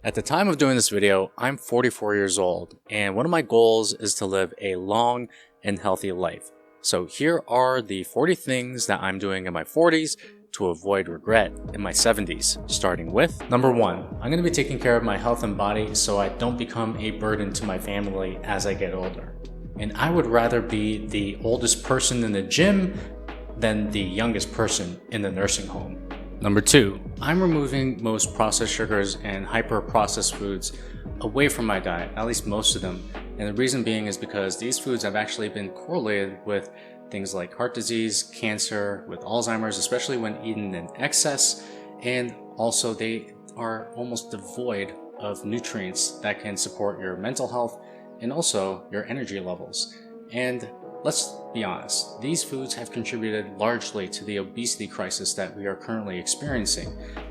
At the time of doing this video, I'm 44 years old, and one of my goals is to live a long and healthy life. So here are the 40 things that I'm doing in my 40s to avoid regret in my 70s, starting with number 1. I'm going to be taking care of my health and body so I don't become a burden to my family as I get older. And I would rather be the oldest person in the gym than the youngest person in the nursing home. Number 2, I'm removing most processed sugars and hyper-processed foods away from my diet, at least most of them. And the reason being is because these foods have actually been correlated with things like heart disease, cancer, with Alzheimer's, especially when eaten in excess. And also they are almost devoid of nutrients that can support your mental health and also your energy levels. And let's be honest, these foods have contributed largely to the obesity crisis that we are currently experiencing.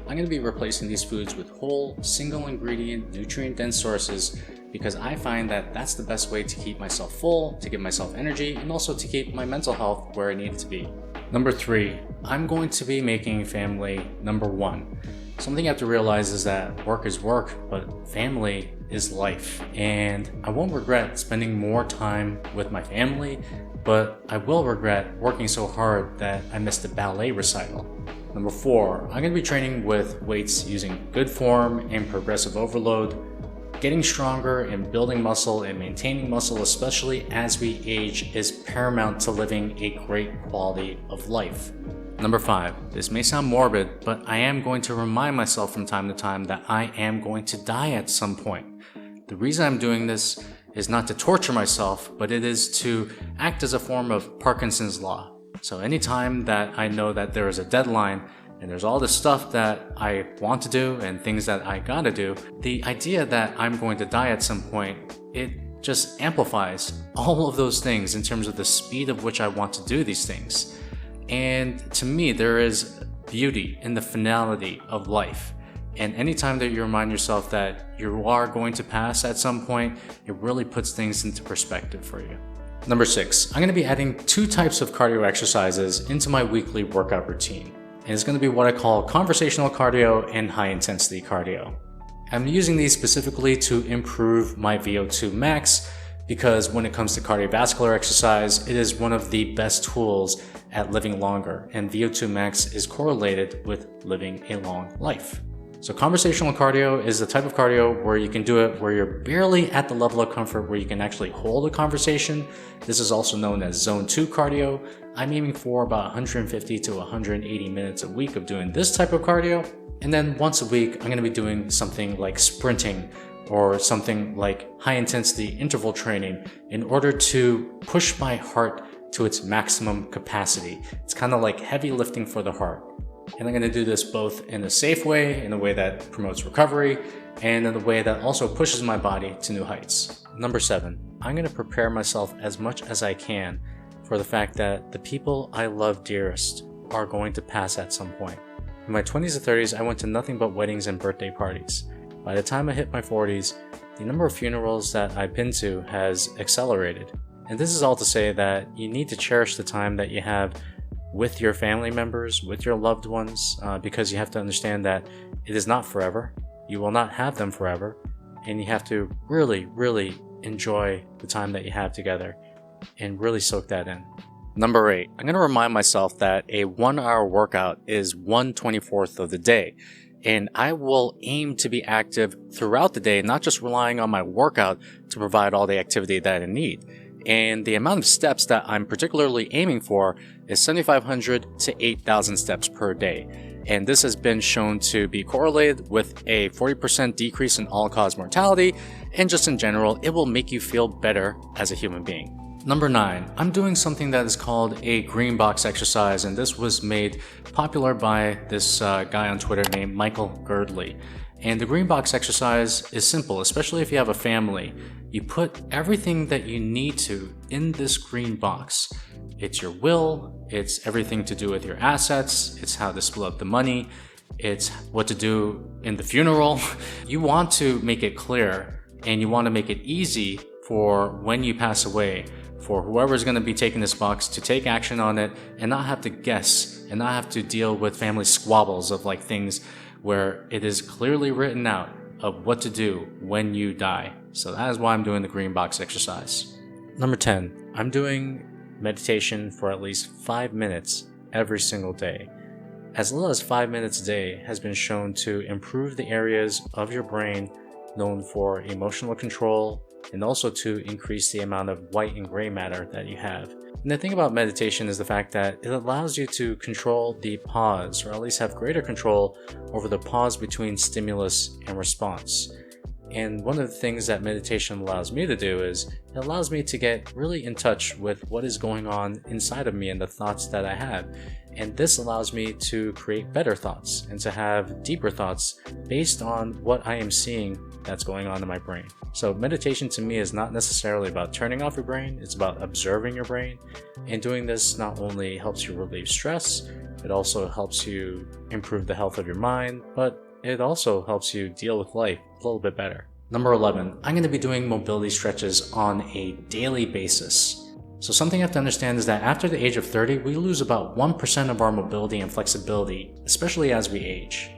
I'm going to be replacing these foods with whole, single ingredient, nutrient-dense sources because I find that that's the best way to keep myself full, to give myself energy, and also to keep my mental health where I need it to be. Number 3, I'm going to be making family number 1. Something you have to realize is that work is work, but family is life. And I won't regret spending more time with my family, but I will regret working so hard that I missed a ballet recital. Number 4, I'm going to be training with weights using good form and progressive overload. Getting stronger and building muscle and maintaining muscle, especially as we age, is paramount to living a great quality of life. Number 5, this may sound morbid, but I am going to remind myself from time to time that I am going to die at some point. The reason I'm doing this is not to torture myself, but it is to act as a form of Parkinson's law. So anytime that I know that there is a deadline and there's all this stuff that I want to do and things that I gotta do, the idea that I'm going to die at some point, it just amplifies all of those things in terms of the speed of which I want to do these things. And to me, there is beauty in the finality of life. And anytime that you remind yourself that you are going to pass at some point, it really puts things into perspective for you. Number 6, I'm going to be adding 2 types of cardio exercises into my weekly workout routine. And it's going to be what I call conversational cardio and high intensity cardio. I'm using these specifically to improve my VO2 max because when it comes to cardiovascular exercise, it is one of the best tools at living longer, and VO2 max is correlated with living a long life. So conversational cardio is the type of cardio where you can do it where you're barely at the level of comfort where you can actually hold a conversation. This is also known as zone 2 cardio. I'm aiming for about 150 to 180 minutes a week of doing this type of cardio. And then once a week, I'm going to be doing something like sprinting or something like high intensity interval training in order to push my heart to its maximum capacity. It's kind of like heavy lifting for the heart. And I'm going to do this both in a safe way, in a way that promotes recovery, and in a way that also pushes my body to new heights. Number 7, I'm going to prepare myself as much as I can for the fact that the people I love dearest are going to pass at some point. In my 20s and 30s, I went to nothing but weddings and birthday parties. By the time I hit my 40s, the number of funerals that I've been to has accelerated. And this is all to say that you need to cherish the time that you have with your family members, with your loved ones, because you have to understand that it is not forever. You will not have them forever. And you have to really, really enjoy the time that you have together and really soak that in. Number 8, I'm going to remind myself that a 1-hour workout is 1/24th of the day. And I will aim to be active throughout the day, not just relying on my workout to provide all the activity that I need. And the amount of steps that I'm particularly aiming for is 7,500 to 8,000 steps per day. And this has been shown to be correlated with a 40% decrease in all-cause mortality, and just in general, it will make you feel better as a human being. Number 9, I'm doing something that is called a green box exercise, and this was made popular by this guy on Twitter named Michael Girdley. And the green box exercise is simple, especially if you have a family. You put everything that you need to in this green box. It's your will, it's everything to do with your assets, it's how to split up the money, it's what to do in the funeral. You want to make it clear and you want to make it easy for when you pass away, for whoever's going to be taking this box to take action on it and not have to guess and not have to deal with family squabbles of like things where it is clearly written out of what to do when you die. So that is why I'm doing the green box exercise. Number 10, I'm doing meditation for at least 5 minutes every single day. As little as 5 minutes a day has been shown to improve the areas of your brain known for emotional control and also to increase the amount of white and gray matter that you have. And the thing about meditation is the fact that it allows you to control the pause, or at least have greater control over the pause between stimulus and response. And one of the things that meditation allows me to do is it allows me to get really in touch with what is going on inside of me and the thoughts that I have. And this allows me to create better thoughts and to have deeper thoughts based on what I am seeing that's going on in my brain. So meditation to me is not necessarily about turning off your brain, it's about observing your brain. And doing this not only helps you relieve stress, it also helps you improve the health of your mind, but it also helps you deal with life a little bit better. Number 11, I'm going to be doing mobility stretches on a daily basis. So something you have to understand is that after the age of 30, we lose about 1% of our mobility and flexibility, especially as we age.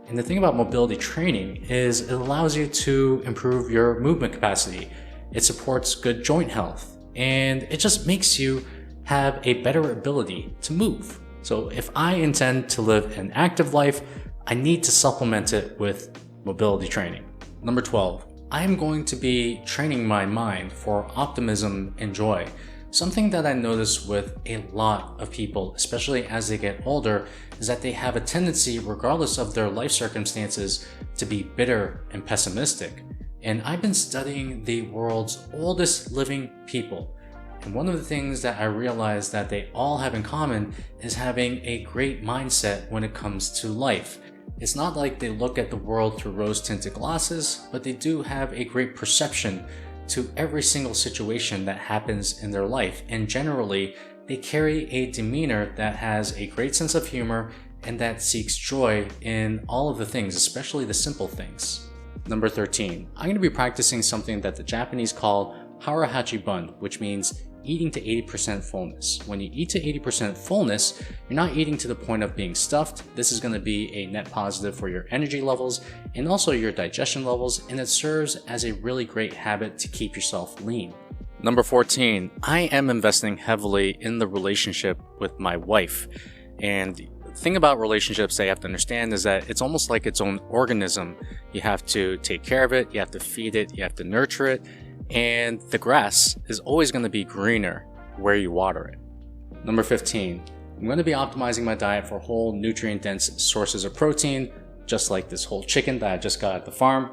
And the thing about mobility training is it allows you to improve your movement capacity. It supports good joint health, and it just makes you have a better ability to move. So if I intend to live an active life, I need to supplement it with mobility training. Number 12, I am going to be training my mind for optimism and joy. Something that I notice with a lot of people, especially as they get older, is that they have a tendency, regardless of their life circumstances, to be bitter and pessimistic. And I've been studying the world's oldest living people. And one of the things that I realized that they all have in common is having a great mindset when it comes to life. It's not like they look at the world through rose-tinted glasses, but they do have a great perception to every single situation that happens in their life. And generally, they carry a demeanor that has a great sense of humor and that seeks joy in all of the things, especially the simple things. Number 13, I'm going to be practicing something that the Japanese call Hachi Bun, which means eating to 80% fullness. When you eat to 80% fullness, you're not eating to the point of being stuffed. This is going to be a net positive for your energy levels and also your digestion levels, and it serves as a really great habit to keep yourself lean. Number 14, I am investing heavily in the relationship with my wife. And the thing about relationships that you have to understand is that it's almost like its own organism. You have to take care of it, you have to feed it, you have to nurture it, and the grass is always going to be greener where you water it. Number 15, I'm going to be optimizing my diet for whole nutrient-dense sources of protein, just like this whole chicken that I just got at the farm.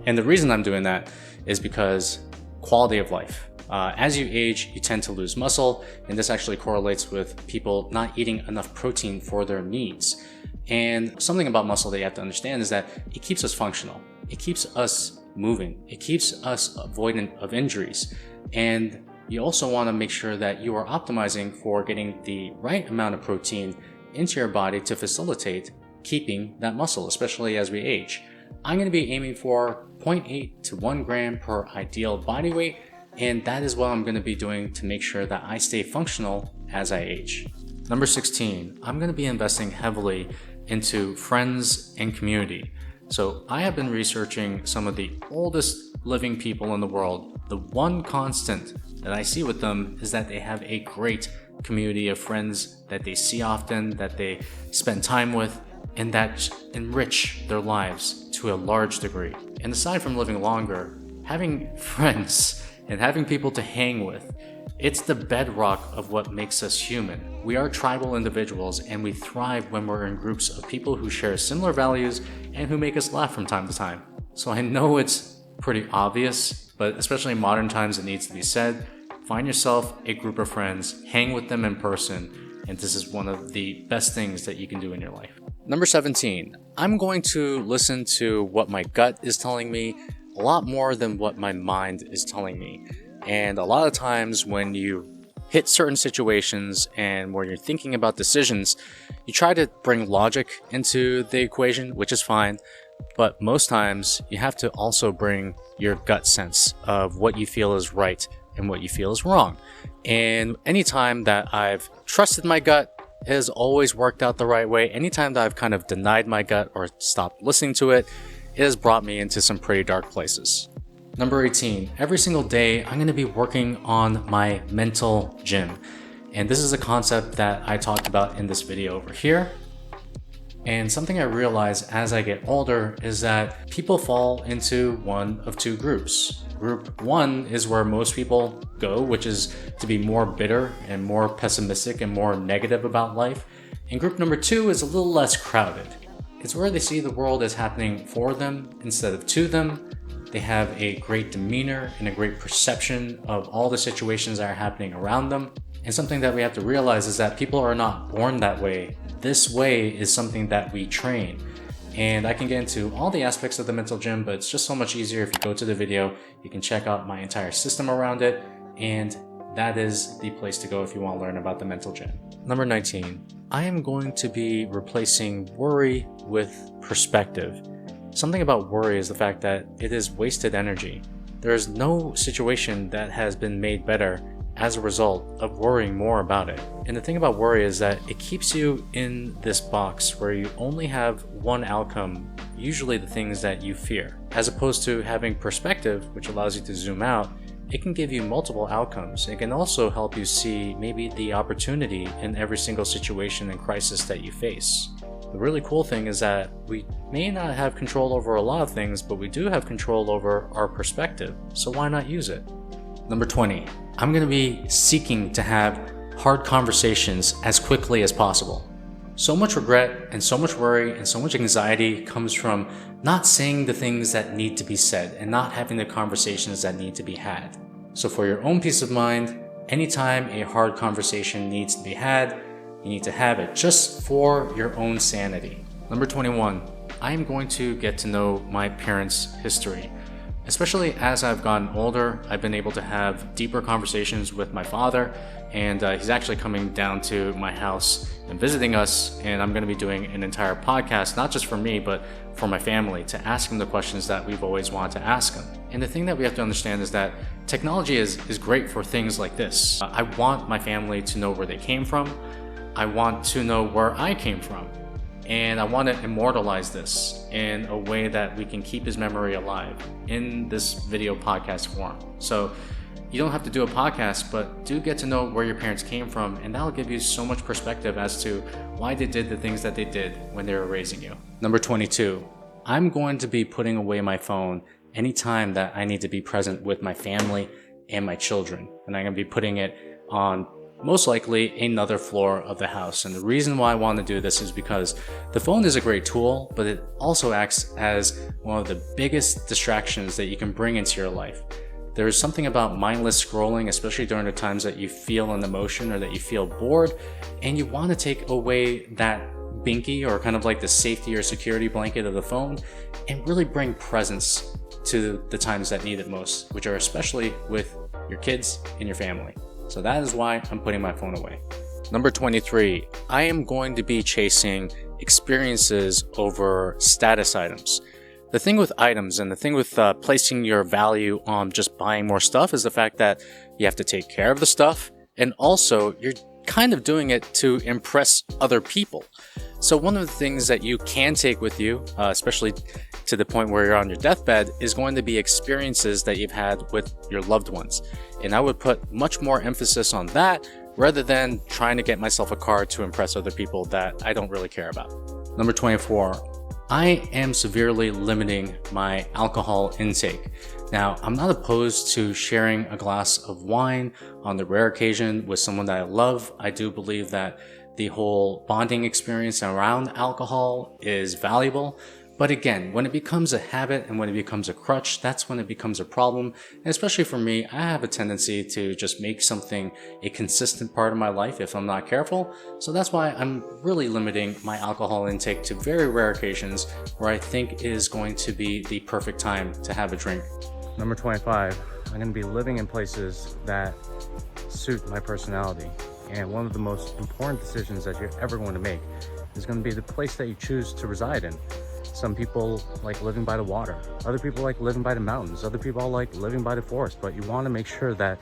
And the reason I'm doing that is because quality of life. As you age, you tend to lose muscle, and this actually correlates with people not eating enough protein for their needs. And something about muscle that you have to understand is that it keeps us functional. It keeps us moving. It keeps us avoidant of injuries. And you also want to make sure that you are optimizing for getting the right amount of protein into your body to facilitate keeping that muscle, especially as we age. I'm going to be aiming for 0.8 to 1 gram per ideal body weight, and that is what I'm going to be doing to make sure that I stay functional as I age. Number 16, I'm going to be investing heavily into friends and community. So I have been researching some of the oldest living people in the world. The one constant that I see with them is that they have a great community of friends that they see often, that they spend time with, and that enrich their lives to a large degree. And aside from living longer, having friends and having people to hang with, it's the bedrock of what makes us human. We are tribal individuals, and we thrive when we're in groups of people who share similar values and who make us laugh from time to time. So I know it's pretty obvious, but especially in modern times it needs to be said. Find yourself a group of friends, hang with them in person, and this is one of the best things that you can do in your life. Number 17, I'm going to listen to what my gut is telling me a lot more than what my mind is telling me. And a lot of times when you hit certain situations and when you're thinking about decisions, you try to bring logic into the equation, which is fine. But most times you have to also bring your gut sense of what you feel is right and what you feel is wrong. And anytime that I've trusted my gut, it has always worked out the right way. Anytime that I've kind of denied my gut or stopped listening to it, it has brought me into some pretty dark places. Number 18, every single day I'm going to be working on my mental gym. And this is a concept that I talked about in this video over here. And something I realize as I get older is that people fall into one of two groups. Group one is where most people go, which is to be more bitter and more pessimistic and more negative about life. And group number two is a little less crowded. It's where they see the world as happening for them instead of to them. They have a great demeanor and a great perception of all the situations that are happening around them. And something that we have to realize is that people are not born that way. This way is something that we train. And I can get into all the aspects of the mental gym, but it's just so much easier if you go to the video. You can check out my entire system around it, and that is the place to go if you want to learn about the mental gym. Number 19, I am going to be replacing worry with perspective. Something about worry is the fact that it is wasted energy. There is no situation that has been made better as a result of worrying more about it. And the thing about worry is that it keeps you in this box where you only have one outcome, usually the things that you fear. As opposed to having perspective, which allows you to zoom out, it can give you multiple outcomes. It can also help you see maybe the opportunity in every single situation and crisis that you face. The really cool thing is that we may not have control over a lot of things, but we do have control over our perspective. So why not use it? Number 20, I'm going to be seeking to have hard conversations as quickly as possible. So much regret and so much worry and so much anxiety comes from not saying the things that need to be said and not having the conversations that need to be had. So for your own peace of mind, anytime a hard conversation needs to be had, you need to have it just for your own sanity. Number 21, I am going to get to know my parents' history. Especially as I've gotten older, I've been able to have deeper conversations with my father, and he's actually coming down to my house and visiting us, and I'm going to be doing an entire podcast, not just for me, but for my family, to ask him the questions that we've always wanted to ask him. And the thing that we have to understand is that technology is great for things like this. I want my family to know where they came from. I want to know where I came from. And I want to immortalize this in a way that we can keep his memory alive in this video podcast form. So you don't have to do a podcast, but do get to know where your parents came from, and that'll give you so much perspective as to why they did the things that they did when they were raising you. Number 22, I'm going to be putting away my phone anytime that I need to be present with my family and my children. And I'm going to be putting it on most likely another floor of the house. And the reason why I want to do this is because the phone is a great tool, but it also acts as one of the biggest distractions that you can bring into your life. There is something about mindless scrolling, especially during the times that you feel an emotion or that you feel bored, and you want to take away that binky or kind of like the safety or security blanket of the phone and really bring presence to the times that need it most, which are especially with your kids and your family. So that is why I'm putting my phone away. Number 23, I am going to be chasing experiences over status items. The thing with items and the thing with placing your value on just buying more stuff is the fact that you have to take care of the stuff, and also you're kind of doing it to impress other people. So one of the things that you can take with you, especially to the point where you're on your deathbed, is going to be experiences that you've had with your loved ones. And I would put much more emphasis on that rather than trying to get myself a car to impress other people that I don't really care about. Number 24, I am severely limiting my alcohol intake. Now, I'm not opposed to sharing a glass of wine on the rare occasion with someone that I love. I do believe that the whole bonding experience around alcohol is valuable. But again, when it becomes a habit and when it becomes a crutch, that's when it becomes a problem. And especially for me, I have a tendency to just make something a consistent part of my life if I'm not careful. So that's why I'm really limiting my alcohol intake to very rare occasions where I think is going to be the perfect time to have a drink. Number 25, I'm going to be living in places that suit my personality. And one of the most important decisions that you're ever going to make is going to be the place that you choose to reside in. Some people like living by the water. Other people like living by the mountains. Other people like living by the forest. But you want to make sure that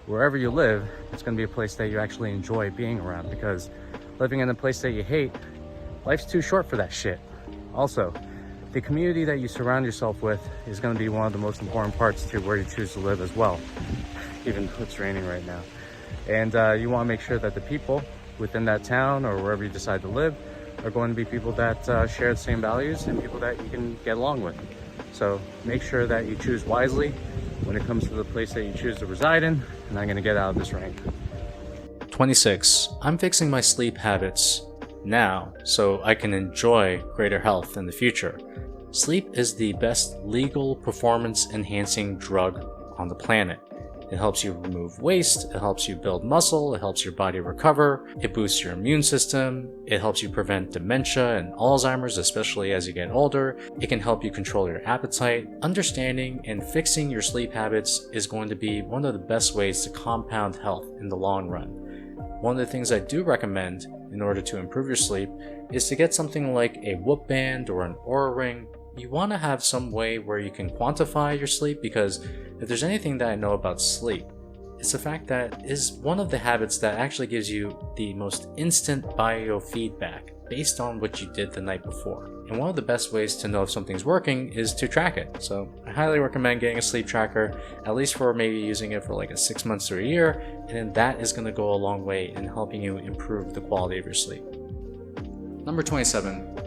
wherever you live, it's going to be a place that you actually enjoy being around, because living in a place that you hate, life's too short for that shit. Also, The community that you surround yourself with is going to be one of the most important parts to where you choose to live as well, even though it's raining right now. And you want to make sure that the people within that town or wherever you decide to live are going to be people that share the same values and people that you can get along with. So make sure that you choose wisely when it comes to the place that you choose to reside in, and I'm going to get out of this rain. 26. I'm fixing my sleep habits now so I can enjoy greater health in the future. Sleep is the best legal performance enhancing drug on the planet. It helps you remove waste, it helps you build muscle, it helps your body recover, it boosts your immune system, it helps you prevent dementia and Alzheimer's, especially as you get older. It can help you control your appetite. Understanding and fixing your sleep habits is going to be one of the best ways to compound health in the long run. One of the things I do recommend in order to improve your sleep is to get something like a Whoop band or an Oura ring. You want to have some way where you can quantify your sleep, because if there's anything that I know about sleep, it's the fact that it is one of the habits that actually gives you the most instant biofeedback based on what you did the night before. And one of the best ways to know if something's working is to track it. So I highly recommend getting a sleep tracker, at least for maybe using it for like 6 months or a year, and then that is going to go a long way in helping you improve the quality of your sleep. Number 27.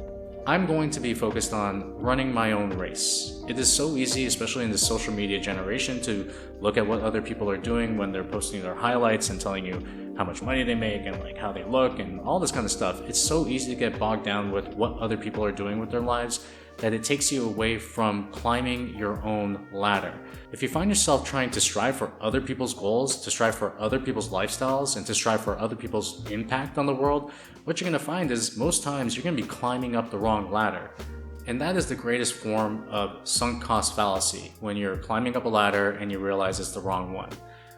I'm going to be focused on running my own race. It is so easy, especially in the social media generation, to look at what other people are doing when they're posting their highlights and telling you how much money they make and like how they look and all this kind of stuff. It's so easy to get bogged down with what other people are doing with their lives that it takes you away from climbing your own ladder. If you find yourself trying to strive for other people's goals, to strive for other people's lifestyles, and to strive for other people's impact on the world, what you're going to find is most times you're going to be climbing up the wrong ladder. And that is the greatest form of sunk cost fallacy, when you're climbing up a ladder and you realize it's the wrong one.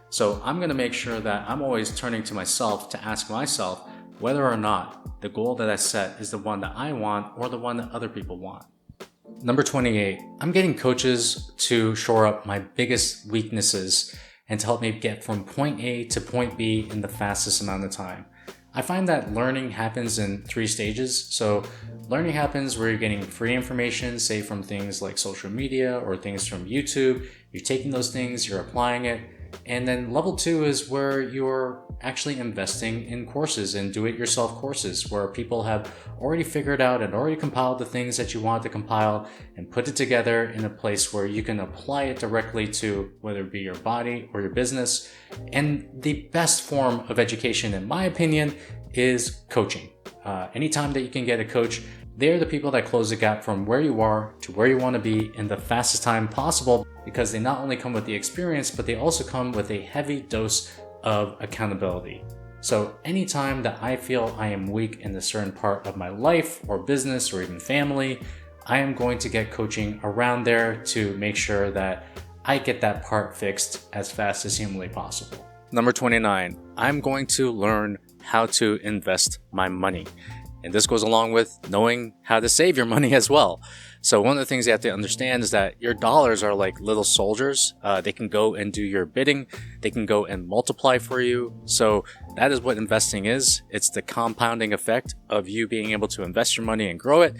So I'm going to make sure that I'm always turning to myself to ask myself whether or not the goal that I set is the one that I want or the one that other people want. Number 28, I'm getting coaches to shore up my biggest weaknesses and to help me get from point A to point B in the fastest amount of time. I find that learning happens in 3 stages. So learning happens where you're getting free information, say from things like social media or things from YouTube. You're taking those things, you're applying it. And then level 2 is where you're actually investing in courses and do-it-yourself courses where people have already figured out and already compiled the things that you want to compile and put it together in a place where you can apply it directly to whether it be your body or your business. And the best form of education, in my opinion, is coaching. Anytime that you can get a coach, they're the people that close the gap from where you are to where you want to be in the fastest time possible, because they not only come with the experience, but they also come with a heavy dose of accountability. So anytime that I feel I am weak in a certain part of my life or business or even family, I am going to get coaching around there to make sure that I get that part fixed as fast as humanly possible. Number 29, I'm going to learn how to invest my money. And this goes along with knowing how to save your money as well. So one of the things you have to understand is that your dollars are like little soldiers. They can go and do your bidding. They can go and multiply for you. So that is what investing is. It's the compounding effect of you being able to invest your money and grow it.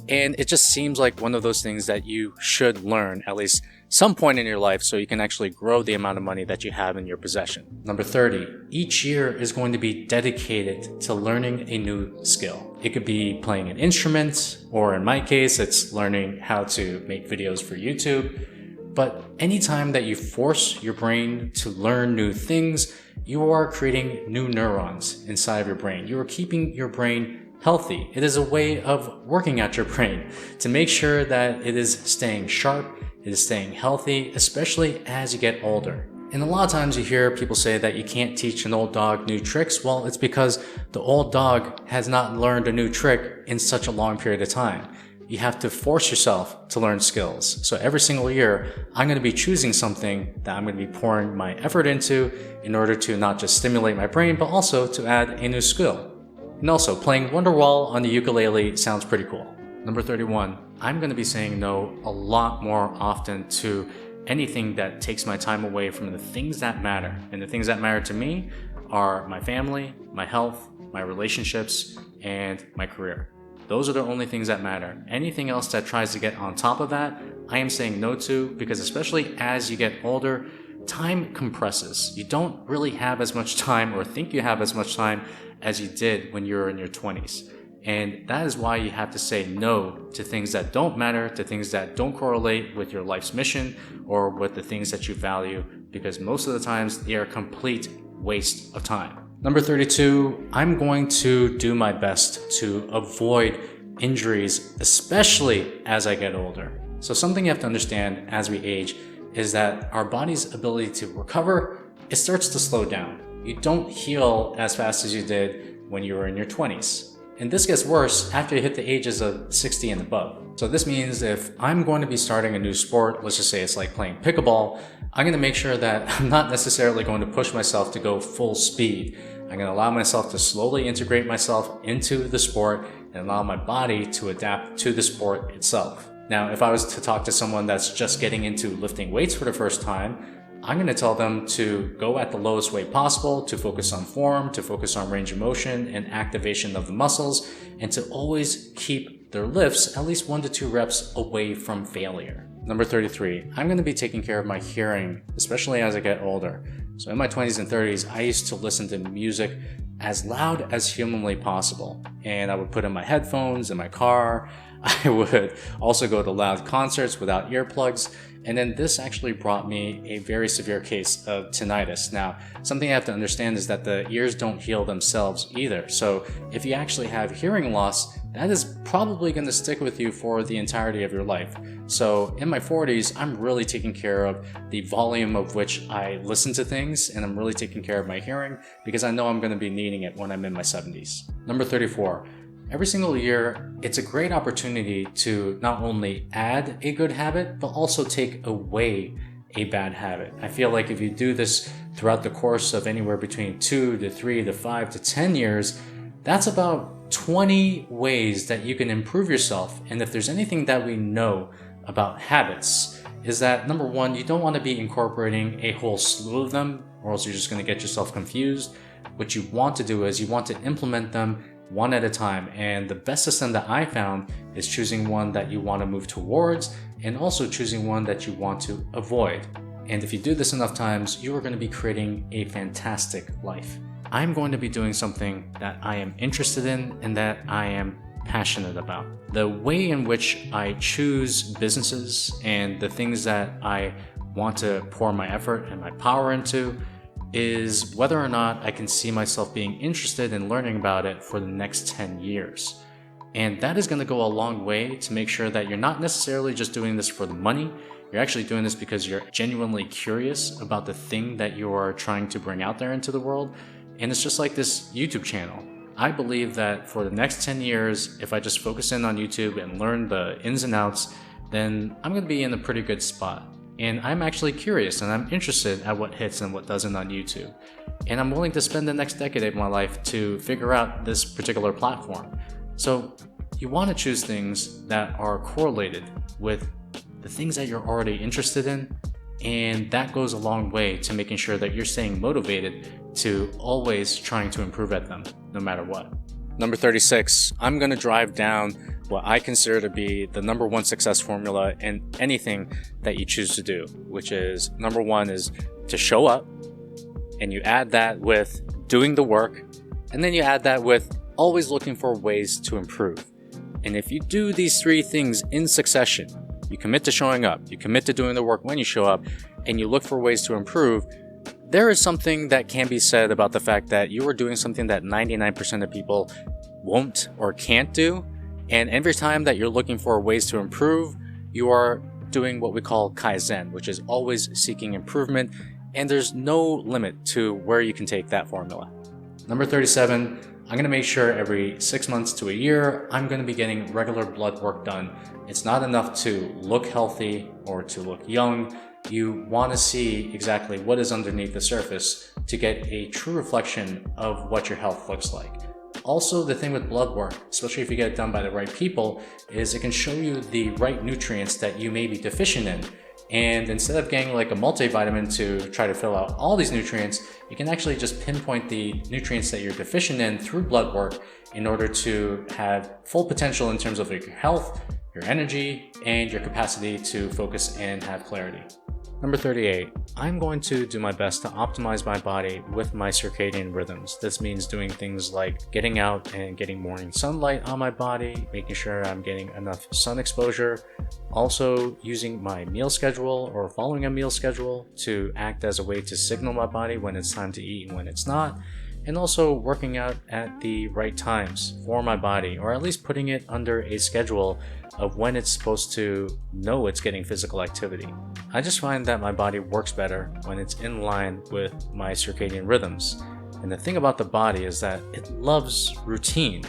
And it just seems like one of those things that you should learn at least some point in your life so you can actually grow the amount of money that you have in your possession. Number 30, each year is going to be dedicated to learning a new skill. It could be playing an instrument, or in my case, it's learning how to make videos for YouTube. But anytime that you force your brain to learn new things, you are creating new neurons inside of your brain. You are keeping your brain healthy. It is a way of working at your brain to make sure that it is staying sharp, it is staying healthy, especially as you get older. And a lot of times you hear people say that you can't teach an old dog new tricks. Well, it's because the old dog has not learned a new trick in such a long period of time. You have to force yourself to learn skills. So every single year, I'm going to be choosing something that I'm going to be pouring my effort into in order to not just stimulate my brain, but also to add a new skill. And also, playing Wonderwall on the ukulele sounds pretty cool. Number 31, I'm going to be saying no a lot more often to anything that takes my time away from the things that matter. And the things that matter to me are my family, my health, my relationships, and my career. Those are the only things that matter. Anything else that tries to get on top of that, I am saying no to, because especially as you get older, time compresses. You don't really have as much time, or think you have as much time as you did when you were in your 20s. And that is why you have to say no to things that don't matter, to things that don't correlate with your life's mission or with the things that you value, because most of the times they are a complete waste of time. Number 32, I'm going to do my best to avoid injuries, especially as I get older. So something you have to understand as we age is that our body's ability to recover, it starts to slow down. You don't heal as fast as you did when you were in your 20s. And this gets worse after you hit the ages of 60 and above. So this means if I'm going to be starting a new sport, let's just say it's like playing pickleball, I'm going to make sure that I'm not necessarily going to push myself to go full speed. I'm going to allow myself to slowly integrate myself into the sport and allow my body to adapt to the sport itself. Now, if I was to talk to someone that's just getting into lifting weights for the first time, I'm going to tell them to go at the lowest weight possible, to focus on form, to focus on range of motion and activation of the muscles, and to always keep their lifts at least 1 to 2 reps away from failure. Number 33, I'm going to be taking care of my hearing, especially as I get older. So in my 20s and 30s, I used to listen to music as loud as humanly possible. And I would put in my headphones in my car. I would also go to loud concerts without earplugs. And then this actually brought me a very severe case of tinnitus. Now, something you have to understand is that the ears don't heal themselves either. So if you actually have hearing loss, that is probably going to stick with you for the entirety of your life. So in my 40s, I'm really taking care of the volume of which I listen to things, and I'm really taking care of my hearing because I know I'm going to be needing it when I'm in my 70s. Number 34. Every single year, it's a great opportunity to not only add a good habit, but also take away a bad habit. I feel like if you do this throughout the course of anywhere between 2 to 3 to 5 to 10 years, that's about 20 ways that you can improve yourself. And if there's anything that we know about habits, is that number one, you don't want to be incorporating a whole slew of them, or else you're just going to get yourself confused. What you want to do is you want to implement them one at a time, and the best system that I found is choosing one that you want to move towards and also choosing one that you want to avoid. And if you do this enough times, you are going to be creating a fantastic life. I'm going to be doing something that I am interested in and that I am passionate about. The way in which I choose businesses and the things that I want to pour my effort and my power into is whether or not I can see myself being interested in learning about it for the next 10 years. And that is going to go a long way to make sure that you're not necessarily just doing this for the money. You're actually doing this because you're genuinely curious about the thing that you are trying to bring out there into the world. And it's just like this YouTube channel. I believe that for the next 10 years, if I just focus in on YouTube and learn the ins and outs, then I'm going to be in a pretty good spot. And I'm actually curious and I'm interested at what hits and what doesn't on YouTube. And I'm willing to spend the next decade of my life to figure out this particular platform. So you want to choose things that are correlated with the things that you're already interested in. And that goes a long way to making sure that you're staying motivated to always trying to improve at them, no matter what. Number 36, I'm going to drive down what I consider to be the number one success formula in anything that you choose to do, which is number one is to show up, and you add that with doing the work, and then you add that with always looking for ways to improve. And if you do these three things in succession, you commit to showing up, you commit to doing the work when you show up, and you look for ways to improve, there is something that can be said about the fact that you are doing something that 99% of people won't or can't do. And every time that you're looking for ways to improve, you are doing what we call Kaizen, which is always seeking improvement. And there's no limit to where you can take that formula. Number 37, I'm going to make sure every 6 months to a year, I'm going to be getting regular blood work done. It's not enough to look healthy or to look young. You want to see exactly what is underneath the surface to get a true reflection of what your health looks like. Also, the thing with blood work, especially if you get it done by the right people, is it can show you the right nutrients that you may be deficient in. And instead of getting like a multivitamin to try to fill out all these nutrients, you can actually just pinpoint the nutrients that you're deficient in through blood work in order to have full potential in terms of your health, your energy, and your capacity to focus and have clarity. Number 38, I'm going to do my best to optimize my body with my circadian rhythms. This means doing things like getting out and getting morning sunlight on my body, making sure I'm getting enough sun exposure, also using my meal schedule or following a meal schedule to act as a way to signal my body when it's time to eat and when it's not, and also working out at the right times for my body, or at least putting it under a schedule of when it's supposed to know it's getting physical activity. I just find that my body works better when it's in line with my circadian rhythms. And the thing about the body is that it loves routine.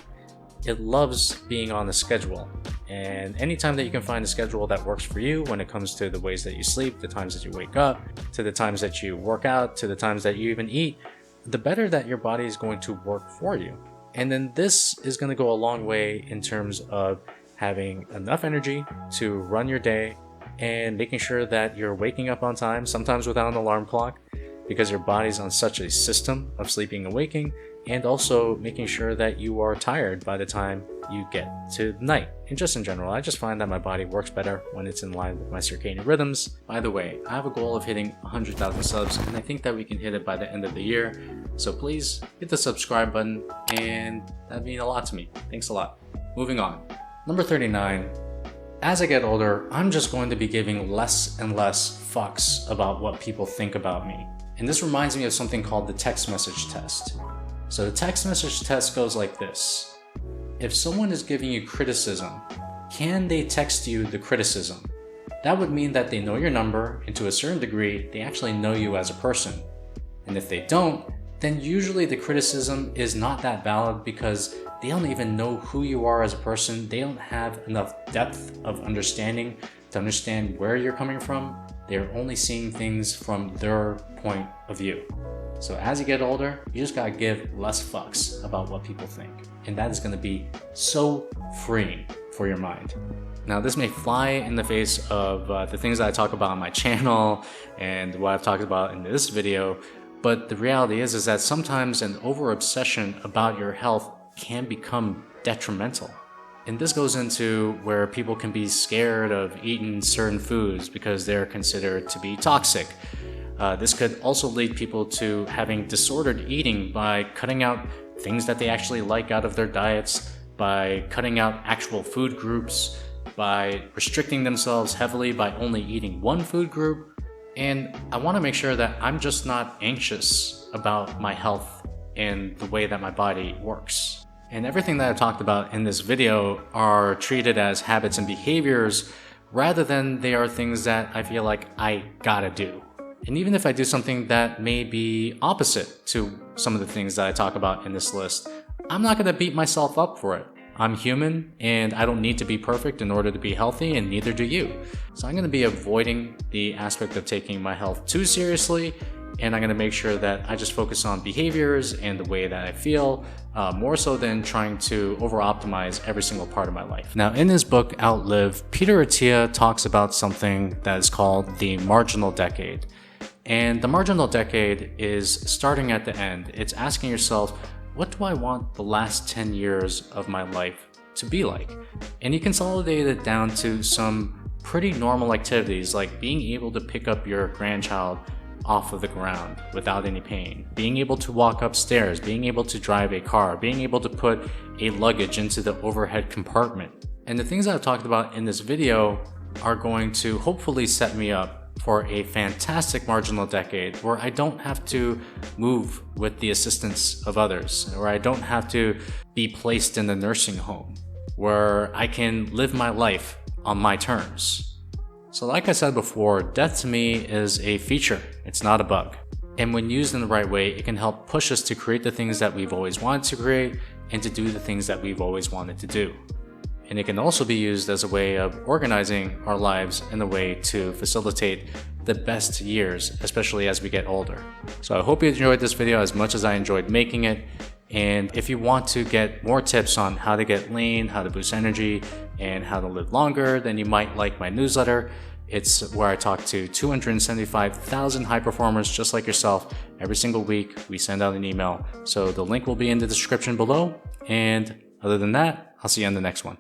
It loves being on a schedule. And anytime that you can find a schedule that works for you when it comes to the ways that you sleep, the times that you wake up, to the times that you work out, to the times that you even eat, the better that your body is going to work for you. And then this is going to go a long way in terms of having enough energy to run your day and making sure that you're waking up on time, sometimes without an alarm clock, because your body's on such a system of sleeping and waking, and also making sure that you are tired by the time you get to night. And just in general, I just find that my body works better when it's in line with my circadian rhythms. By the way, I have a goal of hitting 100,000 subs, and I think that we can hit it by the end of the year. So please hit the subscribe button, and that'd mean a lot to me. Thanks a lot. Moving on. Number 39. As I get older, I'm just going to be giving less and less fucks about what people think about me. And this reminds me of something called the text message test. So the text message test goes like this. If someone is giving you criticism, can they text you the criticism? That would mean that they know your number, and to a certain degree, they actually know you as a person. And if they don't, then usually the criticism is not that valid because they don't even know who you are as a person. They don't have enough depth of understanding to understand where you're coming from. They're only seeing things from their point of view. So as you get older, you just gotta give less fucks about what people think. And that is gonna be so freeing for your mind. Now this may fly in the face of the things that I talk about on my channel and what I've talked about in this video, but the reality is that sometimes an over-obsession about your health can become detrimental. And this goes into where people can be scared of eating certain foods because they're considered to be toxic. This could also lead people to having disordered eating by cutting out things that they actually like out of their diets, by cutting out actual food groups, by restricting themselves heavily by only eating one food group. And I want to make sure that I'm just not anxious about my health and the way that my body works. And everything that I talked about in this video are treated as habits and behaviors rather than they are things that I feel like I gotta do. And even if I do something that may be opposite to some of the things that I talk about in this list, I'm not gonna beat myself up for it. I'm human and I don't need to be perfect in order to be healthy, and neither do you. So I'm gonna be avoiding the aspect of taking my health too seriously, and I'm gonna make sure that I just focus on behaviors and the way that I feel, more so than trying to over-optimize every single part of my life. Now in his book Outlive, Peter Attia talks about something that is called the marginal decade. And the marginal decade is starting at the end. It's asking yourself, what do I want the last 10 years of my life to be like? And you consolidate it down to some pretty normal activities like being able to pick up your grandchild off of the ground without any pain, being able to walk upstairs, being able to drive a car, being able to put a luggage into the overhead compartment. And the things that I've talked about in this video are going to hopefully set me up for a fantastic marginal decade where I don't have to move with the assistance of others, where I don't have to be placed in the nursing home, where I can live my life on my terms. So like I said before, death to me is a feature, it's not a bug. And when used in the right way, it can help push us to create the things that we've always wanted to create and to do the things that we've always wanted to do. And it can also be used as a way of organizing our lives in a way to facilitate the best years, especially as we get older. So I hope you enjoyed this video as much as I enjoyed making it. And if you want to get more tips on how to get lean, how to boost energy, and how to live longer, then you might like my newsletter. It's where I talk to 275,000 high performers just like yourself. Every single week, we send out an email. So the link will be in the description below. And other than that, I'll see you on the next one.